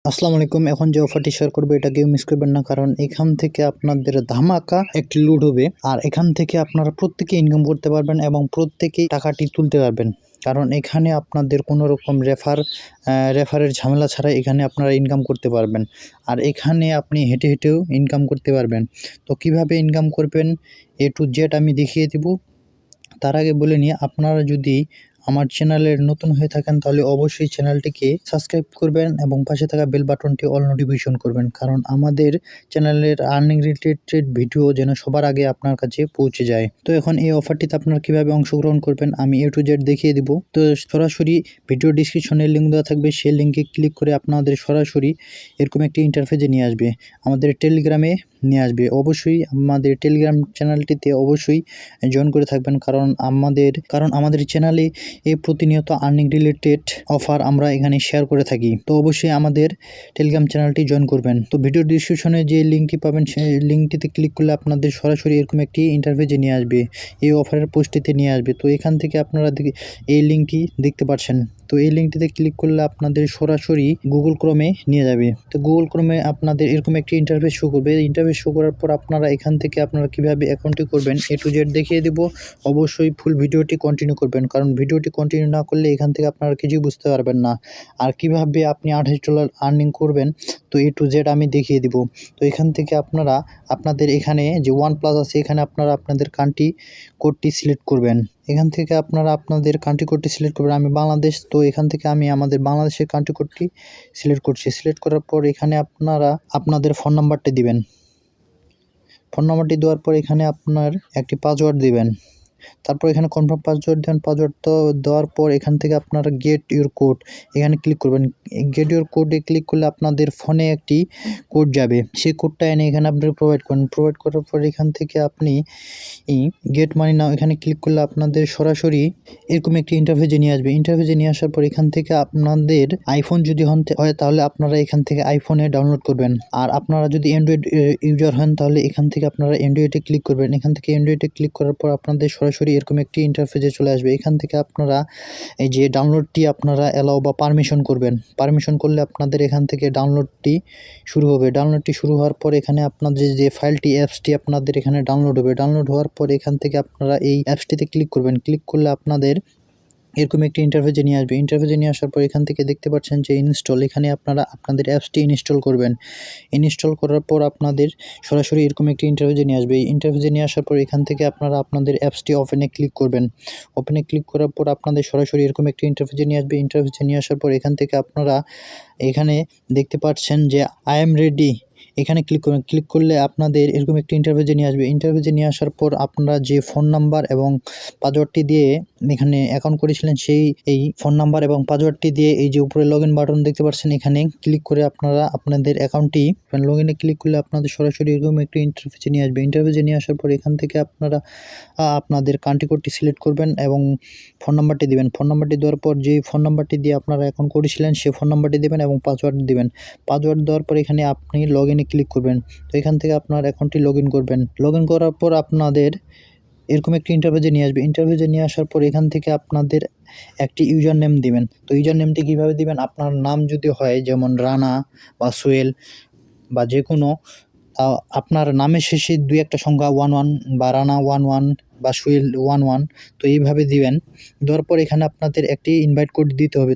আসসালামু আলাইকুম। এখন যে অফারটি শেয়ার করবো এটা কেউ মিস করবেন না, কারণ এখান থেকে আপনাদের ধামাকা একটি লুট হবে। আর এখান থেকে আপনারা প্রত্যেকে ইনকাম করতে পারবেন এবং প্রত্যেকেই টাকাটি তুলতে পারবেন, কারণ এখানে আপনাদের কোনো রকম রেফারের ঝামেলা ছাড়া এখানে আপনারা ইনকাম করতে পারবেন। আর এখানে আপনি হেঁটে হেঁটেও ইনকাম করতে পারবেন। তো কিভাবে ইনকাম করবেন A to Z আমি দেখিয়ে দিব। তার আগে বলে নিই, আপনারা যদি আমার চ্যানেলের নতুন হয়ে থাকেন তাহলে অবশ্যই চ্যানেলটিকে সাবস্ক্রাইব করবেন এবং পাশে থাকা বেল বাটনটি অল নোটিফিকেশন করবেন, কারণ আমাদের চ্যানেলের আর্নিং রিলেটেড ভিডিও যেন সবার আগে আপনার কাছে পৌঁছে যায়। তো এখন এই অফারটিতে আপনারা কিভাবে অংশগ্রহণ করবেন আমি A to Z দেখিয়ে দিব। তো সরাসরি ভিডিও ডিসক্রিপশনে লিঙ্ক দেওয়া থাকবে, সেই লিঙ্কে ক্লিক করে আপনাদের সরাসরি এরকম একটি ইন্টারফেসে নিয়ে আসবে, আমাদের টেলিগ্রামে নিয়ে আসবে। অবশ্যই আমাদের টেলিগ্রাম চ্যানেলটিতে অবশ্যই জয়েন করে থাকবেন, কারণ আমাদের চ্যানেলে এই প্রতিনিয়ত আর্নিং রিলেটেড অফার আমরা এখানে শেয়ার করে থাকি। তো অবশ্যই আমাদের টেলিগ্রাম চ্যানেলটি জয়েন করবেন। তো ভিডিও ডিসক্রিপশনে যে লিঙ্কটি পাবেন সেই লিঙ্কটিতে ক্লিক করলে আপনাদের সরাসরি এরকম একটি ইন্টারফেসে নিয়ে আসবে, এই অফারের পোস্টটিতে নিয়ে আসবে। তো এখান থেকে আপনারা এই লিঙ্কটি দেখতে পাচ্ছেন। তো এই লিঙ্কটিতে ক্লিক করলে আপনাদের সরাসরি গুগল ক্রোমে নিয়ে যাবে। তো গুগল ক্রোমে আপনাদের এরকম একটি ইন্টারফেস শো করবে। ইন্টারফেস শো করার পর আপনারা এখান থেকে আপনারা কীভাবে অ্যাকাউন্টটি করবেন A to Z দেখিয়ে দেব। অবশ্যই ফুল ভিডিওটি কন্টিনিউ করবেন, কারণ ভিডিওটি কন্টিনিউ না করলে এখান থেকে আপনারা কিছুই বুঝতে পারবেন না। আর কিভাবে আপনি $28 আর্নিং করবেন তো A to Z আমি দেখিয়ে দিব। তো এখান থেকে আপনারা আপনাদের এখানে যে OnePlus আছে এখানে আপনারা আপনাদের কান্ট্রি কোডটি সিলেক্ট করবেন। এখান থেকে আপনারা আপনাদের কান্ট্রি কোডটি সিলেক্ট করবেন। আমি বাংলাদেশ, তো এখান থেকে আমি আমাদের বাংলাদেশের কান্ট্রি কোডটি সিলেক্ট করছি। সিলেক্ট করার পর এখানে আপনারা আপনাদের ফোন নাম্বারটি দিবেন। ফোন নাম্বারটি দেওয়ার পর এখানে আপনার একটি পাসওয়ার্ড দিবেন। তারপর এখানে কনফার্ম পাসওয়ার্ড দেন। পাসওয়ার্ড তো দেওয়ার পর এখান থেকে আপনারা গেট ইউর কোড এখানে ক্লিক করবেন। গেট ইউর কোডে ক্লিক করলে আপনাদের ফোনে একটি কোড যাবে, সেই কোডটা এনে এখানে আপনারা প্রোভাইড করুন। প্রোভাইড করার পর এখান থেকে আপনি গেট মানি নাও এখানে ক্লিক করলে আপনাদের সরাসরি এরকম একটি ইন্টারফেসে নিয়ে আসবে। ইন্টারফেসে নিয়ে আসার পর এখান থেকে আপনাদের আইফোন যদি হয় তাহলে আপনারা এখান থেকে আইফোনে ডাউনলোড করবেন। আর আপনারা যদি অ্যান্ড্রয়েড ইউজার হন তাহলে এখান থেকে আপনারা অ্যান্ড্রয়েডে ক্লিক করবেন। এখান থেকে অ্যান্ড্রয়েডে ক্লিক করার পর আপনাদের সরাসরি এরকম একটি ইন্টারফেসে চলে আসবে। এখান থেকে আপনারা এই যে ডাউনলোডটি আপনারা অ্যালাউ বা পারমিশন করবেন। পারমিশন করলে আপনাদের এখান থেকে ডাউনলোডটি শুরু হবে। ডাউনলোডটি শুরু হওয়ার পর এখানে আপনাদের যে ফাইলটি অ্যাপসটি আপনাদের এখানে ডাউনলোড হবে। ডাউনলোড হওয়ার পর এখান থেকে আপনারা এই অ্যাপসটিতে ক্লিক করবেন। ক্লিক করলে আপনাদের এরকম একটি ইন্টারফেসে নিয়ে আসবে। ইন্টারফেসে নিয়ে আসার পর এখান থেকে দেখতে পাচ্ছেন যে ইনস্টল, এখানে আপনারা আপনাদের অ্যাপসটি ইনস্টল করবেন। ইনস্টল করার পর আপনাদের সরাসরি এরকম একটি ইন্টারফেসে নিয়ে আসবে। এই ইন্টারফেসে নিয়ে আসার পর এখান থেকে আপনারা আপনাদের অ্যাপসটি ওপেনে ক্লিক করবেন। ওপেনে ক্লিক করার পর আপনাদের সরাসরি এরকম একটি ইন্টারফেসে নিয়ে আসবে। ইন্টারফেসে নিয়ে আসার পর এখান থেকে আপনারা এখানে দেখতে পাচ্ছেন যে আই এম রেডি, এখানে ক্লিক করবেন। ক্লিক করলে আপনাদের এরকম একটি ইন্টারফেসে নিয়ে আসবে। ইন্টারফেসে নিয়ে আসার পর আপনারা যে ফোন নাম্বার এবং পাসওয়ার্ডটি দিয়ে এখানে অ্যাকাউন্ট করেছিলেন সেই ফোন নাম্বার এবং পাসওয়ার্ডটি দিয়ে এই যে উপরে লগইন বাটন দেখতে পাচ্ছেন এখানে ক্লিক করে আপনারা আপনাদের অ্যাকাউন্টটি লগইনে ক্লিক করলে আপনাদের সরাসরি এরকম একটি ইন্টারফেসে নিয়ে আসবে। ইন্টারফেসে নিয়ে আসার পর এখান থেকে আপনারা আপনাদের কান্ট্রি কোডটি সিলেক্ট করবেন এবং ফোন নাম্বারটি দিবেন। ফোন নাম্বারটি দেওয়ার পর যে ফোন নাম্বারটি দিয়ে আপনারা অ্যাকাউন্ট করেছিলেন সেই ফোন নাম্বারটি দেবেন এবং পাসওয়ার্ড দিবেন। পাসওয়ার্ড দেওয়ার পর এখানে আপনি লগইনে ক্লিক করবেন। তো এখান থেকে আপনার অ্যাকাউন্টটি লগইন করবেন। লগইন করার পর আপনাদের এরকম একটি ইন্টারফেসে নিয়ে আসবে। ইন্টারফেসে নিয়ে আসার পর এখান থেকে আপনাদের একটি ইউজার নেম দিবেন। তো ইউজার নেমটি কীভাবে দিবেন, আপনার নাম যদি হয় যেমন রানা বা সোহেল বা যে কোনো আপনার নামের শেষে 2-1 সংখ্যা 11 বা রানা 11 বা সোহেল 11, তো এইভাবে দিবেন। দেওয়ার পর এখানে আপনাদের একটি ইনভাইট কোড দিতে হবে।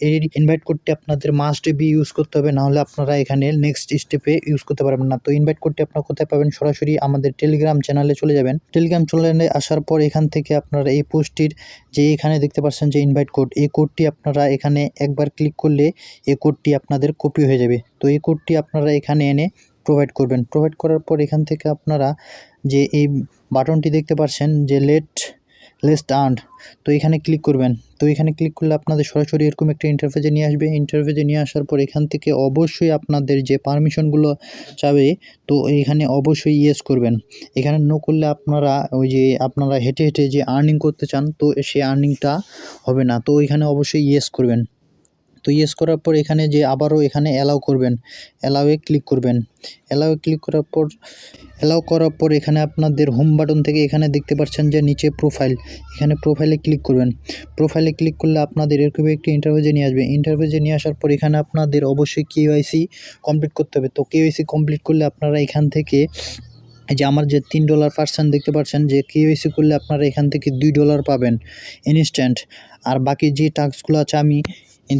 এই ইনভাইট কোডটি আপনাদের মাস্ট বি ইউজ করতে হবে, নাহলে আপনারা এখানে নেক্সট স্টেপে ইউজ করতে পারবেন না। তো ইনভাইট কোডটি আপনারা কোথায় পাবেন, সরাসরি আমাদের টেলিগ্রাম চ্যানেলে চলে যাবেন। টেলিগ্রাম চ্যানেলে আসার পর এখান থেকে আপনারা এই পোস্টটির যে এখানে দেখতে পাচ্ছেন যে ইনভাইট কোড, এই কোডটি আপনারা এখানে একবার ক্লিক করলে এই কোডটি আপনাদের কপি হয়ে যাবে। তো এই কোডটি আপনারা এখানে এনে প্রোভাইড করবেন। প্রোভাইড করার পর এখান থেকে আপনারা যে এই বাটনটি দেখতে পাচ্ছেন যে লেটস আর্ন, তো এখানে ক্লিক করবেন। তো এখানে ক্লিক করলে আপনাদের সরাসরি এরকম একটা ইন্টারফেসে নিয়ে আসবে। ইন্টারফেসে নিয়ে আসার পর এখান থেকে অবশ্যই আপনাদের যে পারমিশনগুলো চাবে তো এখানে অবশ্যই ইয়েস করবেন। এখানে নো করলে আপনারা আপনারা হেঁটে হেঁটে যে আর্নিং করতে চান তো সেই আর্নিংটা হবে না। তো এখানে অবশ্যই ইয়েস করবেন। তো ইয়েস করার পর এখানে যে আবারও এখানে অ্যালাউ করবেন, অ্যালাউয়ে ক্লিক করবেন। অ্যালাউয়ে ক্লিক করার পর এখানে আপনাদের হোম বাটন থেকে এখানে দেখতে পাচ্ছেন যে নিচে প্রোফাইল, এখানে প্রোফাইলে ক্লিক করবেন। প্রোফাইলে ক্লিক করলে আপনাদের এরকম একটি ইন্টারফেসে নিয়ে আসবে। ইন্টারফেসে নিয়ে আসার পর এখানে আপনাদের অবশ্যই কেওয়াইসি কমপ্লিট করতে হবে। তো কেওয়াইসি কমপ্লিট করলে আপনারা এখান থেকে এই যে আমার যে $3 দেখতে পাচ্ছেন যে কেওয়াইসি করলে আপনারা এখান থেকে $2 পাবেন ইনস্ট্যান্ট। আর বাকি যে টাস্কগুলো আছে আমি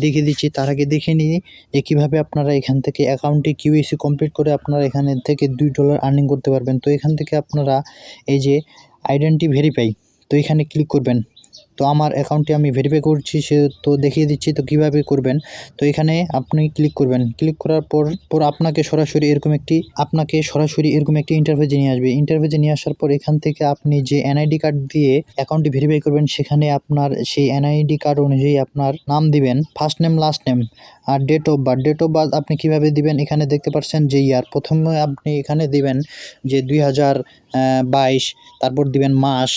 দেখিয়ে দিচ্ছি, তার আগে দেখে নিই যে কীভাবে আপনারা এখান থেকে অ্যাকাউন্টে কেওয়াইসি কমপ্লিট করে আপনারা এখান থেকে $2 আর্নিং করতে পারবেন। তো এখান থেকে আপনারা এই যে আইডেন্টি ভেরিফাই, তো এখানে ক্লিক করবেন। তো আমার অ্যাকাউন্টটি আমি ভেরিফাই করছি, সে তো দেখিয়ে দিচ্ছি তো কীভাবে করবেন। তো এখানে আপনি ক্লিক করবেন। ক্লিক করার পর আপনাকে সরাসরি এরকম একটি ইন্টারফেসে নিয়ে আসবে। ইন্টারফেসে নিয়ে আসার পর এখান থেকে আপনি যে এনআইডি কার্ড দিয়ে অ্যাকাউন্টটি ভেরিফাই করবেন, সেখানে আপনার সেই এনআইডি কার্ড অনুযায়ী আপনার নাম দিবেন, ফার্স্ট নেম, লাস্ট নেম, আর ডেট অফ বার্থ আপনি কীভাবে দিবেন এখানে দেখতে পাচ্ছেন যে ইয়ার। প্রথমে আপনি এখানে দিবেন যে 2022, তারপর দিবেন মাস,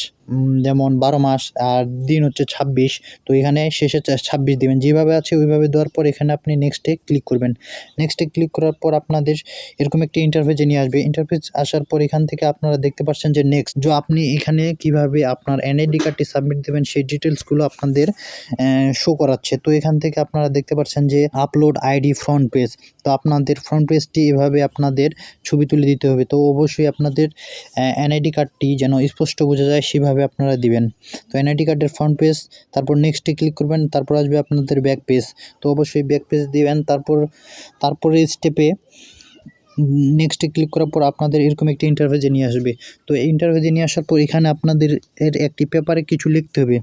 যেমন 12 মাস, আর দিন হচ্ছে 26। তো এখানে শেষে 26 দিবেন। যেভাবে আছে ওইভাবে দেওয়ার পর এখানে আপনি নেক্সটে ক্লিক করবেন। নেক্সটে ক্লিক করার পর আপনাদের এরকম একটি ইন্টারফেসে নিয়ে আসবে। ইন্টারফেস আসার পর এখান থেকে আপনারা দেখতে পাচ্ছেন যে নেক্সট, আপনি এখানে কীভাবে আপনার এনআইডি কার্ডটি সাবমিট দেবেন সেই ডিটেলসগুলো আপনাদের শো করাচ্ছে। তো এখান থেকে আপনারা দেখতে পাচ্ছেন যে আপলোড আইডি ফ্রন্ট পেজ। তো আপনাদের ফ্রন্ট পেজটি এভাবে আপনাদের ছবি তুলে দিতে হবে। তো অবশ্যই আপনাদের এনআইডি কার্ডটি যেন স্পষ্ট বোঝা যায় সেভাবে আপনারা দিবেন। তো এনআইডি কার্ডের ফ্রন্ট পেজ, তারপর নেক্সটে ক্লিক করবেন, তারপর আসবে আপনাদের ব্যাক পেজ। তো অবশ্যই ব্যাক পেজ দিবেন। তারপরে স্টেপে নেক্সটে ক্লিক করার পর আপনাদের এরকম একটি ইন্টারফেসে নিয়ে আসবে। তো এই ইন্টারফেসে নিয়ে আসার পর এখানে আপনাদের একটি পেপারে কিছু লিখতে হবে।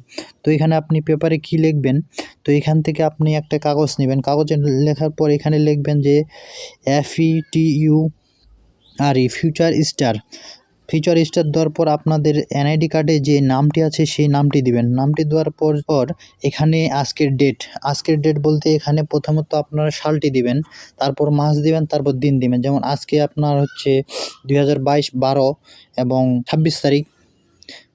তো এখানে আপনি পেপারে কি লিখবেন, তো এখান থেকে আপনি একটা কাগজ নেবেন। কাগজে লেখার পর এখানে লিখবেন যে FETURE ফিচার স্টার দেওয়ার পর আপনাদের এনআইডি কার্ডে যে নামটি আছে সেই নামটি দিবেন। নামটি দেওয়ার পর এখানে আজকের ডেট বলতে এখানে প্রথমত আপনারা সালটি দিবেন, তারপর মাস দিবেন, তারপর দিন দিবেন। যেমন আজকে আপনার হচ্ছে 2022 12 এবং 26 তারিখ।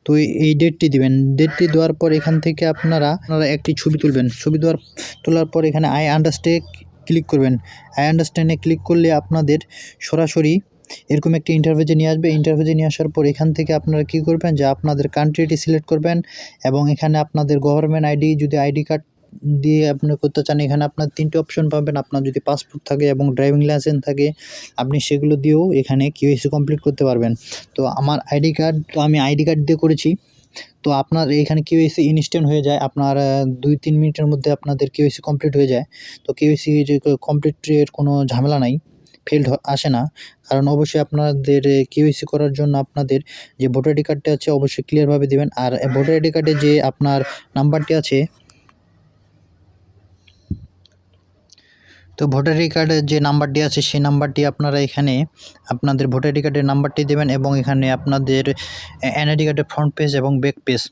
তো এই ডেটটি দিবেন। ডেটটি দেওয়ার পর এখান থেকে আপনারা একটি ছবি তুলবেন। তোলার পর এখানে আই আন্ডারস্ট্যান্ড ক্লিক করবেন। আই আন্ডারস্ট্যান্ডে ক্লিক করলে আপনাদের সরাসরি এরকম একটি ইন্টারফেসে নিয়ে আসবে। ইন্টারফেসে নিয়ে আসার পর এখান থেকে আপনারা কী করবেন যে আপনাদের কান্ট্রিটি সিলেক্ট করবেন এবং এখানে আপনাদের গভর্নমেন্ট আইডি, যদি আইডি কার্ড দিয়ে আপনি করতে চান এখানে আপনার 3টে অপশন পাবেন। আপনার যদি পাসপোর্ট থাকে এবং ড্রাইভিং লাইসেন্স থাকে আপনি সেগুলো দিয়েও এখানে কেওয়াইসি কমপ্লিট করতে পারবেন। তো আমার আমি আইডি কার্ড দিয়ে করেছি। তো আপনার এখানে কেওয়াইসি ইনস্ট্যান্ট হয়ে যায়, আপনার 2-3 মিনিটের মধ্যে আপনাদের কেওয়াইসি কমপ্লিট হয়ে যায়। তো কেওয়াইসি যে কমপ্লিটের কোনো ঝামেলা নাই, ফেলড আসে না। কারণ অবশ্যই আপনাদের কেওয়াইসি করার জন্য আপনাদের যে ভোটার আইডি কার্ডটা আছে অবশ্যই ক্লিয়ারভাবে দিবেন। আর ভোটার আইডি কার্ডে যে আপনার নাম্বারটি আছে, তো ভোটার আইডি কার্ডের যে নাম্বারটি আছে সেই নাম্বারটি আপনারা এখানে আপনাদের ভোটার আইডি কার্ডের নাম্বারটি দেবেন এবং এখানে আপনাদের এনআইডি কার্ডের ফ্রন্ট পেজ এবং ব্যাক পেজ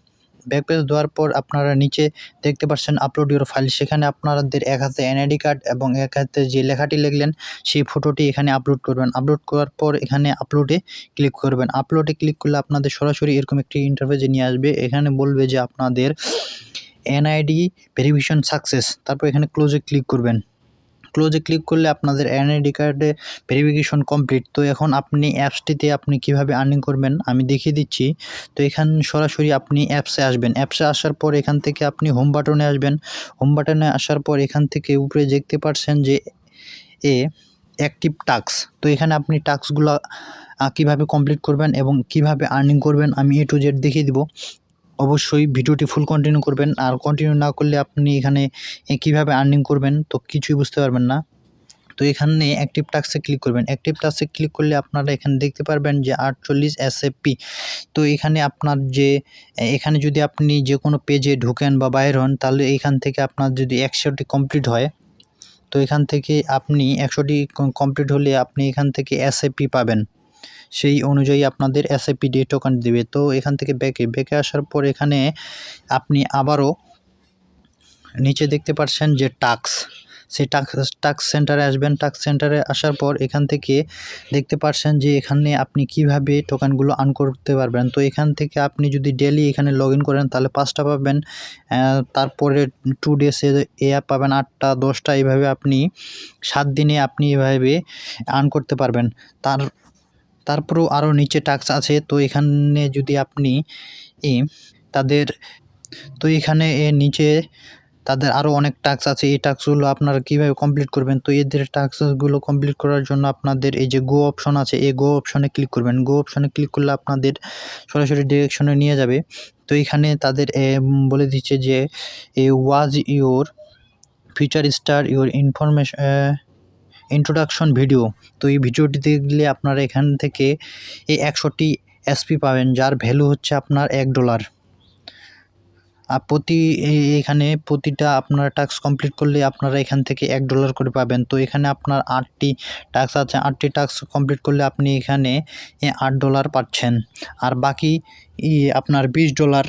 দেওয়ার পর আপনারা নিচে দেখতে পাচ্ছেন আপলোড ইউর ফাইল। সেখানে আপনাদের এক হাতে এনআইডি কার্ড এবং এক হাতে যে লেখাটি লিখলেন সেই ফটোটি এখানে আপলোড করবেন। আপলোড করার পর এখানে আপলোডে ক্লিক করবেন। আপলোডে ক্লিক করলে আপনাদের সরাসরি এরকম একটি ইন্টারফেসে নিয়ে আসবে। এখানে বলবে যে আপনাদের এনআইডি ভেরিফিকেশন সাকসেস, তারপর এখানে ক্লোজে ক্লিক করবেন। ক্লোজে ক্লিক করলে আপনাদের এনআইডি কার্ডে ভেরিফিকেশন কমপ্লিট। তো এখন আপনি অ্যাপসটিতে আপনি কীভাবে আর্নিং করবেন আমি দেখিয়ে দিচ্ছি। তো এখানে সরাসরি আপনি অ্যাপসে আসবেন। অ্যাপসে আসার পর এখান থেকে আপনি হোম বাটনে আসবেন। হোম বাটনে আসার পর এখান থেকে উপরে দেখতে পাচ্ছেন যে অ্যাক্টিভ টাস্ক। তো এখানে আপনি টাস্কগুলো কীভাবে কমপ্লিট করবেন এবং কিভাবে আর্নিং করবেন আমি A to Z দেখিয়ে দিব। অবশ্যই ভিডিওটি ফুল কন্টিনিউ করবেন, আর কন্টিনিউ না করলে আপনি এখানে কীভাবে আর্নিং করবেন তো কিছুই বুঝতে পারবেন না। তো এখানে অ্যাক্টিভ টাস্কে ক্লিক করবেন। অ্যাক্টিভ টাস্কে ক্লিক করলে আপনারা এখানে দেখতে পারবেন যে 48 SFP। তো এখানে আপনার এখানে যদি আপনি যে কোনো পেজে ঢোকেন বা বাইর হন তাহলে এখান থেকে আপনার যদি 100টি কমপ্লিট হয়, তো এখান থেকে আপনি 100টি কমপ্লিট হলে আপনি এখান থেকে SFP পাবেন। সেই অনুযায়ী আপনাদের SFP ডে টোকেন দেবে। তো এখান থেকে ব্যাকে আসার পর এখানে আপনি আবারও নিচে দেখতে পাচ্ছেন যে টাস্ক সেই টাস্ক সেন্টারে আসবেন। টাস্ক সেন্টারে আসার পর এখান থেকে দেখতে পাচ্ছেন যে এখানে আপনি কিভাবে টোকেনগুলো আর্ন করতে পারবেন। তো এখান থেকে আপনি যদি ডেইলি এখানে লগ ইন করেন তাহলে 5টা পাবেন, তারপরে 2 ডেজে এ অ্যাপ পাবেন 8টা 10টা, এইভাবে আপনি 7 দিনে আপনি এভাবে আর্ন করতে পারবেন। তারপরেও আরও নিচে টাস্ক আছে। তো এখানে যদি আপনি তাদের তো এখানে এর নিচে তাদের আরও অনেক টাস্ক আছে। এই টাস্কগুলো আপনারা কীভাবে কমপ্লিট করবেন, তো এদের টাস্কগুলো কমপ্লিট করার জন্য আপনাদের এই যে গো অপশন আছে, এই গো অপশনে ক্লিক করবেন। গো অপশনে ক্লিক করলে আপনাদের সরাসরি ডিরেকশনে নিয়ে যাবে। তো এখানে তাদের বলে দিচ্ছে যে was your feature star your introduction video. তো এই ভিডিওটি দেখলে আপনারা এখান থেকে এই 100টি এসপি পাবেন, যার ভ্যালু হচ্ছে আপনার $1। আর এখানে প্রতিটা আপনার টাস্ক কমপ্লিট করলে আপনারা এখান থেকে $1 করে পাবেন। তো এখানে আপনার 8টি টাস্ক আছে, 8টি টাস্ক কমপ্লিট করলে আপনি এখানে $8 পাচ্ছেন। আর বাকি আপনার $20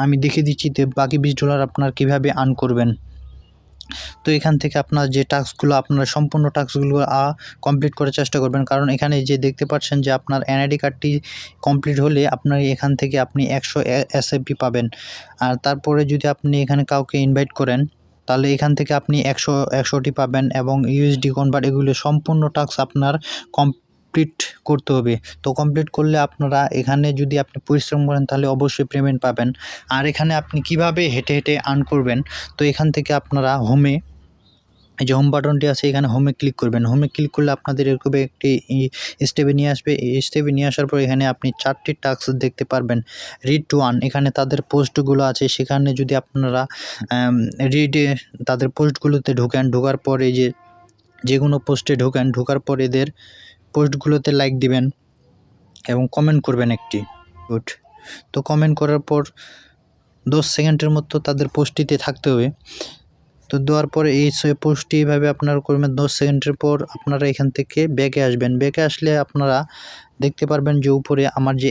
আমি দেখিয়ে দিচ্ছি, তো বাকি $20 আপনার কীভাবে আর্ন করবেন। তো এখান থেকে আপনার যে টাস্কগুলো আপনারা সম্পূর্ণ টাস্কগুলো কমপ্লিট করার চেষ্টা করবেন, কারণ এখানে যে দেখতে পাচ্ছেন যে আপনার এনআইডি কার্ডটি কমপ্লিট হলে আপনার এখান থেকে আপনি 100 এসএপি পাবেন। আর তারপরে যদি আপনি এখানে কাউকে ইনভাইট করেন তাহলে এখান থেকে আপনি 100টি পাবেন, এবং ইউএসডি কনভার্ট এগুলো সম্পূর্ণ টাস্ক আপনার কমপ্লিট করতে হবে। তো কমপ্লিট করলে আপনারা এখানে যদি আপনি পরিশ্রম করেন তাহলে অবশ্যই পেমেন্ট পাবেন। আর এখানে আপনি কিভাবে হেঁটে হেঁটে আর্ন করবেন, তো এখান থেকে আপনারা এই যে হোম বাটনটি আছে এখানে হোমে ক্লিক করবেন। হোমে ক্লিক করলে আপনাদের এরকম একটি স্টেপে নিয়ে আসবে। এই স্টেপে নিয়ে আসার পর এখানে আপনি 4টি টাস্ক দেখতে পারবেন। রিড টু আর্ন, এখানে তাদের পোস্টগুলো আছে, সেখানে যদি আপনারা তাদের পোস্টগুলোতে ঢোকার পর এই যে কোনো পোস্টে ঢোকার পর এদের পোস্টগুলোতে লাইক দিবেন এবং কমেন্ট করবেন একটি। গুড। তো কমেন্ট করার পর 10 সেকেন্ডের মতো তাদের পোস্টটিতে থাকতে হবে। তো দেওয়ার পরে এই পোস্টটি এইভাবে আপনারা করবেন। 10 সেকেন্ডের পর আপনারা এখান থেকে ব্যাকে আসবেন। ব্যাকে আসলে আপনারা দেখতে পারবেন যে উপরে আমার যে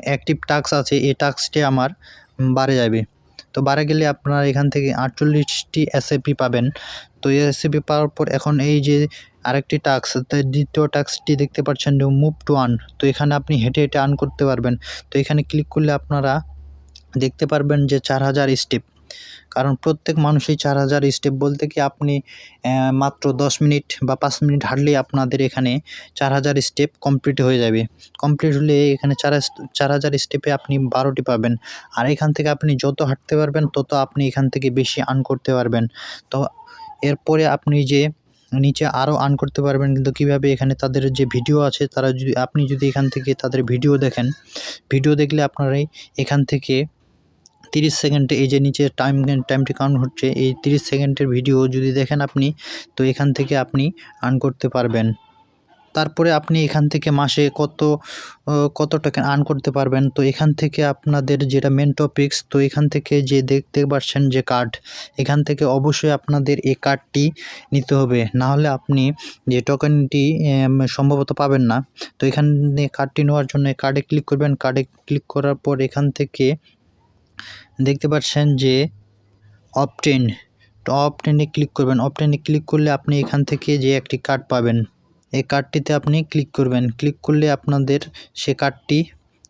অ্যাক্টিভ টাস্ক আছে, এই টাস্কটি আমার বাড়ে যাবে। তো বাড়ে গেলে আপনারা এখান থেকে 48টি এসএপি পাবেন। তো এই এসএপি পাওয়ার পর এখন এই যে আরেকটি টাস্ক, দ্বিতীয় টাস্কটি দেখতে পাচ্ছেন যে মুভ টু আর্ন। তো এখানে আপনি হেঁটে হেঁটে আর্ন করতে পারবেন। তো এখানে ক্লিক করলে আপনারা দেখতে পারবেন যে 4000 স্টেপ, কারণ প্রত্যেক মানুষই 4000 স্টেপ বলতে কি আপনি মাত্র 10 মিনিট বা 5 মিনিট হাঁটলেই আপনাদের এখানে 4000 স্টেপ কমপ্লিট হয়ে যাবে। কমপ্লিট হলে এখানে 4000 স্টেপে আপনি 12টি পাবেন। আর এখান থেকে আপনি যত হাঁটতে পারবেন তত আপনি এখান থেকে বেশি আর্ন করতে পারবেন। তো এরপরে আপনি যে নিচে আরও আর্ন করতে পারবেন, কিন্তু কীভাবে, এখানে তাদের যে ভিডিও আছে আপনি যদি এখান থেকে তাদের ভিডিও দেখেন, ভিডিও দেখলে আপনারাই এখান থেকে 30 সেকেন্ডে এই যে নিচে টাইমটি কাউন্ট হচ্ছে, এই 30 সেকেন্ডের ভিডিও যদি দেখেন আপনি, তো এখান থেকে আপনি আর্ন করতে পারবেন। তারপরে আপনি এখান থেকে মাসে কত টাকা আর্ন করতে পারবেন। তো এখান থেকে আপনাদের যেটা মেন টপিকস, তো এখান থেকে যে দেখতে পাচ্ছেন যে কার্ড, এখান থেকে অবশ্যই আপনাদের এই কার্ডটি নিতে হবে, না হলে আপনি যে টোকেনটি সম্ভবত পাবেন না। তো এখানে কার্ডটি নেওয়ার জন্য কার্ডে ক্লিক করবেন। কার্ডে ক্লিক করার পর এখান থেকে দেখতে পাচ্ছেন যে অবটেন, তো অবটেনে ক্লিক করবেন। অবটেনে ক্লিক করলে আপনি এখান থেকে যে একটি কার্ড পাবেন, এই কার্ডটিতে আপনি ক্লিক করবেন। ক্লিক করলে আপনাদের সে কার্ডটি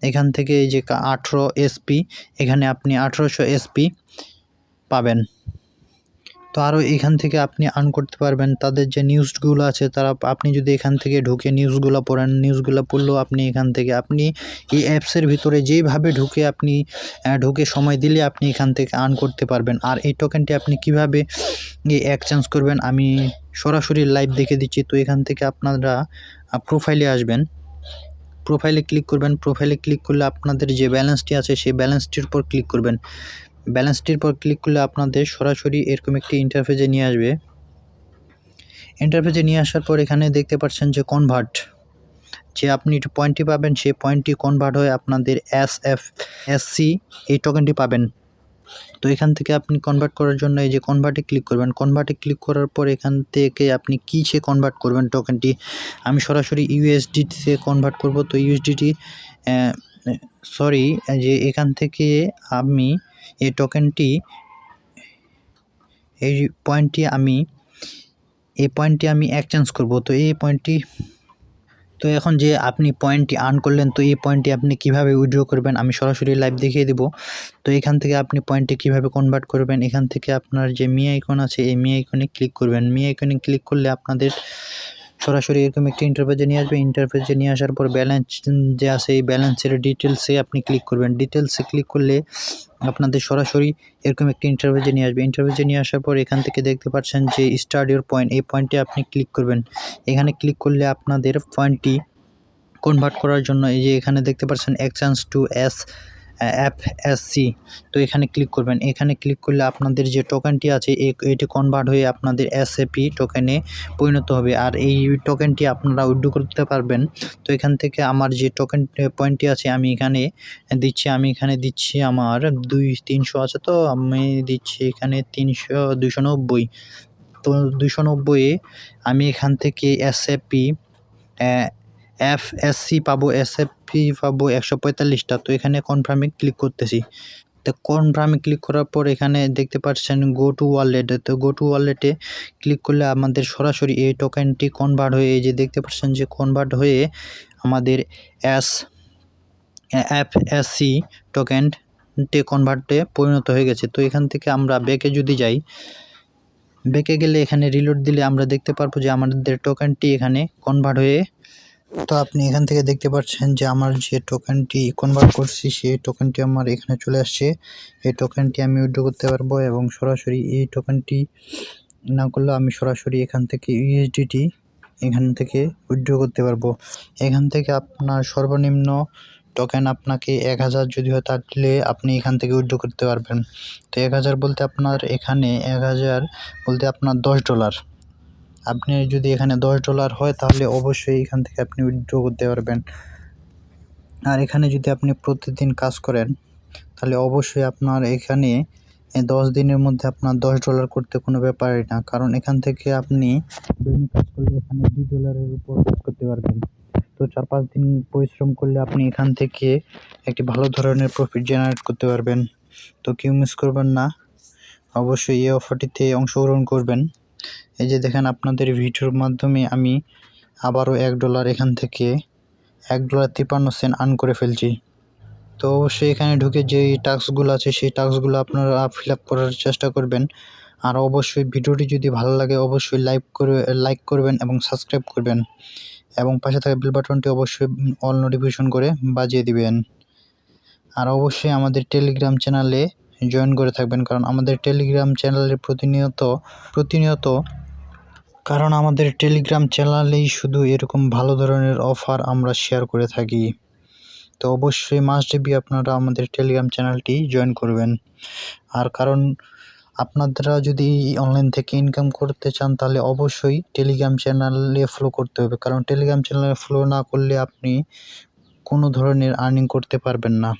এখান থেকে এই যে 18 এসপি, এখানে আপনি 1800 এসপি পাবেন। তো আরও এখান থেকে আপনি আর্ন করতে পারবেন। তাদের যে নিউজগুলো আছে আপনি যদি এখান থেকে ঢুকে নিউজগুলো পড়েন, নিউজগুলো পড়লেও আপনি এখান থেকে আপনি এই অ্যাপসের ভিতরে যেইভাবে ঢুকে সময় দিলে আপনি এখান থেকে আর্ন করতে পারবেন। আর এই টোকেনটি আপনি কিভাবে এক্সচেঞ্জ করবেন আমি সরাসরি লাইভ দেখে দিচ্ছি। তো এখান থেকে আপনারা প্রোফাইলে আসবেন, প্রোফাইলে ক্লিক করবেন। প্রোফাইলে ক্লিক করলে আপনাদের যে ব্যালেন্সটি আছে সেই ব্যালেন্সটির উপর ক্লিক করবেন। ব্যালেন্সটির পর ক্লিক করলে আপনাদের সরাসরি এরকম একটি ইন্টারফেসে নিয়ে আসবে। ইন্টারফেসে নিয়ে আসার পর এখানে দেখতে পাচ্ছেন যে কনভার্ট, যে আপনি পয়েন্টটি পাবেন সেই পয়েন্টটি কনভার্ট হয়ে আপনাদের এসসি এই টোকেনটি পাবেন। তো এখান থেকে আপনি কনভার্ট করার জন্য এই যে কনভার্টে ক্লিক করবেন। কনভার্টে ক্লিক করার পর এখান থেকে আপনি কিসে কনভার্ট করবেন টোকেনটি, আমি সরাসরি ইউএসডিতে কনভার্ট করব। তো ইউএসডিটি যে এখান থেকে আমি এই পয়েন্টটি আমি এই পয়েন্টটি আমি এক্সচেঞ্জ করব। তো এই পয়েন্টটি তো এখন যে আপনি পয়েন্টটি আর্ন করলেন, তো এই পয়েন্টটি আপনি কিভাবে উইথড্র করবেন আমি সরাসরি লাইভ দেখিয়ে দেব। তো এখান থেকে আপনি পয়েন্টটি কিভাবে কনভার্ট করবেন, এখান থেকে আপনার যে মি আইকন আছে এই মি আইকনে ক্লিক করবেন। মি আইকনে ক্লিক করলে আপনাদের সরাসরি এরকম একটি ইন্টারফেসে নিয়ে আসবে। ইন্টারফেসে নিয়ে আসার পর ব্যালেন্স যে আছে এই ব্যালেন্সের ডিটেলসে আপনি ক্লিক করবেন। ডিটেলসে ক্লিক করলে আপনাদের সরাসরি এরকম একটি ইন্টারফেসে নিয়ে আসবে। ইন্টারফেসে নিয়ে আসার পর এখান থেকে দেখতে পাচ্ছেন যে স্টার্ট ইউর পয়েন্ট, এই পয়েন্টে আপনি ক্লিক করবেন। এখানে ক্লিক করলে আপনাদের পয়েন্টটি কনভার্ট করার জন্য এই যে এখানে দেখতে পাচ্ছেন এক্সচেঞ্জ টু এফএসসি, তো এখানে ক্লিক করবেন। এখানে ক্লিক করলে আপনাদের যে টোকেনটি আছে এটি কনভার্ট হয়ে আপনাদের এসএপি টোকেনে পরিণত হবে, আর এই টোকেনটি আপনারা উইথড্র করতে পারবেন। তো এখান থেকে আমার যে টোকেন পয়েন্টটি আছে আমি এখানে দিচ্ছি আমার 300 আছে, তো আমি দিচ্ছি এখানে 290। তো 290-এ আমি এখান থেকে এসএপি এফএসসি পাবো, এসএফপি পাবো 145টা। তো এখানে কনফার্মে ক্লিক করতেছি। তো কনফার্মে ক্লিক করার পর এখানে দেখতে পাচ্ছেন গো টু ওয়ালেট, তো গো টু ওয়ালেটে ক্লিক করলে আমাদের সরাসরি এই টোকেনটি কনভার্ট হয়ে এই যে দেখতে পাচ্ছেন যে কনভার্ট হয়ে আমাদের এফএসসি টোকেনটি কনভার্টে পরিণত হয়ে গেছে। তো এখান থেকে আমরা ব্যাকে যদি যাই, ব্যাকে গেলে এখানে রিলোড দিলে আমরা দেখতে পারবো যে আমাদের টোকেনটি এখানে কনভার্ট হয়ে, তো আপনি এখান থেকে দেখতে পাচ্ছেন যে আমার যে টোকেনটি কনভার্ট করছি সেই টোকেনটি আমার এখানে চলে আসছে। এই টোকেনটি আমি উইথড্র করতে পারবো এবং সরাসরি এই টোকেনটি না করলেও আমি সরাসরি এখান থেকে ইউএসডিটি এখান থেকে উইথড্র করতে পারবো। এখান থেকে আপনার সর্বনিম্ন টোকেন আপনাকে 1000 যদি হয় তাহলে আপনি এখান থেকে উইথড্র করতে পারবেন। তো 1000 বলতে আপনার এখানে 1000 বলতে আপনার $10। আপনি যদি এখানে $10 হয় তাহলে অবশ্যই এখান থেকে আপনি উইথড্র করতে পারবেন। আর এখানে যদি আপনি প্রতিদিন কাজ করেন তাহলে অবশ্যই আপনার এখানে 10 দিনের মধ্যে আপনার $10 করতে কোনো ব্যাপারই না, কারণ এখান থেকে আপনি দৈনিক কাজ করলে এখানে $2 উপর কাজ করতে পারবেন। তো 4-5 দিন পরিশ্রম করলে আপনি এখান থেকে একটি ভালো ধরনের প্রফিট জেনারেট করতে পারবেন। তো কেউ মিস করবেন না, অবশ্যই এই অফারটিতে অংশগ্রহণ করবেন। এই যে দেখেন আপনাদের ভিডিওর মাধ্যমে আমি আবারও $1 এখান থেকে $1.53 আর্ন করে ফেলছি। তো অবশ্যই এখানে ঢুকে যে টাস্কগুলো আছে সেই টাস্কগুলো আপনারা ফিল আপ করার চেষ্টা করবেন। আর অবশ্যই ভিডিওটি যদি ভালো লাগে অবশ্যই লাইক করবেন এবং সাবস্ক্রাইব করবেন এবং পাশে থাকা বেল বাটনটি অবশ্যই অল নোটিফিকেশন করে বাজিয়ে দিবেন। আর অবশ্যই আমাদের টেলিগ্রাম চ্যানেলে জয়েন করে থাকবেন, কারণ আমাদের টেলিগ্রাম চ্যানেলে কারণ আমাদের টেলিগ্রাম চ্যানেলেই শুধু এরকম ভালো ধরনের অফার আমরা শেয়ার করে থাকি। তো অবশ্যই মাস্ট বি আপনারা আমাদের টেলিগ্রাম চ্যানেলটি জয়েন করবেন। আর কারণ আপনারা যদি অনলাইন থেকে ইনকাম করতে চান তাহলে অবশ্যই টেলিগ্রাম চ্যানেলে ফলো করতে হবে, কারণ টেলিগ্রাম চ্যানেলে ফলো না করলে আপনি কোনো ধরনের আর্নিং করতে পারবেন না।